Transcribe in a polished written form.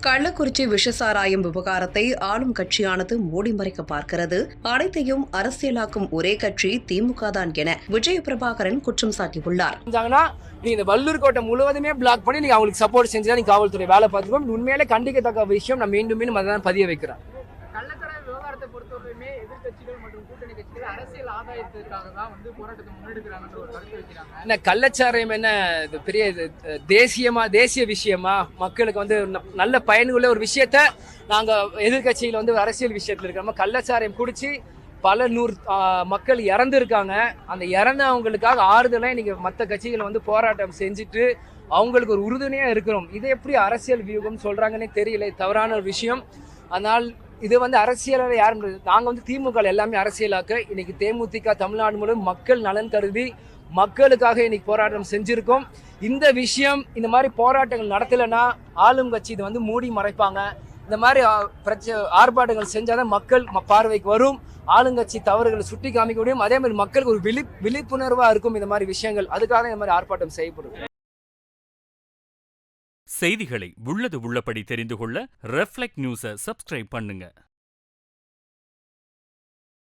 கள்ளக்குறிச்சி விஷசாராயம் விவகாரத்தை ஆளும் கட்சியானது மூடி மறைக்க பார்க்கிறது. அனைத்தையும் அரசியலாக்கும் ஒரே கட்சி திமுக தான் என விஜய பிரபாகரன் குற்றம் சாட்டியுள்ளார். இந்த வள்ளூர் கோட்டை முழுவதுமே பிளாக் பண்ணி நீங்க அவங்களுக்கு சப்போர்ட் செஞ்சா நீங்க காவல்துறை வேலை பார்த்துக்கோம். உண்மையிலே கண்டிக்கத்தக்க விஷயம். நான் மீண்டும் அதான் பதிய வைக்கிறேன். கள்ளச்சாராய விவகாரத்தை பொறுத்தவரையுமே எதிர்கட்சிகள் மற்றும் கூட்டணி கட்சிகள் அரசியல் ஆதாயத்திற்காக தான் போராட்டத்தை முன்னெடுக்கிறாங்கன்ற ஒரு கருத்து வைக்கிறாங்க. என்ன கள்ளச்சாராயம் என்ன பெரிய தேசிய விஷயமா? மக்களுக்கு நல்ல பயனுள்ள ஒரு விஷயத்த நாங்க எதிர்கட்சியில் அரசியல் விஷயத்துல இருக்கிறோம். கள்ளச்சாராயம் குடிச்சு பல நூறு மக்கள் இறந்துருக்காங்க. அந்த இறந்தவங்களுக்காக ஆறுதலை நீங்க மற்ற கட்சிகள் போராட்டம் செஞ்சுட்டு அவங்களுக்கு ஒரு உறுதுணையா இருக்கிறோம். இதை எப்படி அரசியல் வியூகம் சொல்றாங்கன்னே தெரியல. தவறான ஒரு விஷயம். ஆனால் இது அரசியலாக யாரும் நாங்கள் திமுக எல்லாமே அரசியலாக்க இன்னைக்கு தேமுதிக தமிழ்நாடு முழுவதும் மக்கள் நலன் கருதி மக்களுக்காக இன்னைக்கு போராட்டம் செஞ்சிருக்கோம். இந்த விஷயம் இந்த மாதிரி போராட்டங்கள் நடத்தலைன்னா ஆளும் கட்சி இதை மூடி மறைப்பாங்க. இந்த மாதிரி ஆர்ப்பாட்டங்கள் செஞ்சாதான் மக்கள் பார்வைக்கு வரும். ஆளுங்கட்சி தவறுகளை சுட்டி காமிக்க முடியும். அதே மாதிரி மக்களுக்கு ஒரு விழிப்புணர்வா இருக்கும் இந்த மாதிரி விஷயங்கள். அதுக்காக இந்த மாதிரி ஆர்ப்பாட்டம் செய்யப்படும். செய்திகளை உள்ளது உள்ளபடி தெரிந்து கொள்ள ரெஃப்ளெக்ட் நியூஸை சப்ஸ்கிரைப் பண்ணுங்க.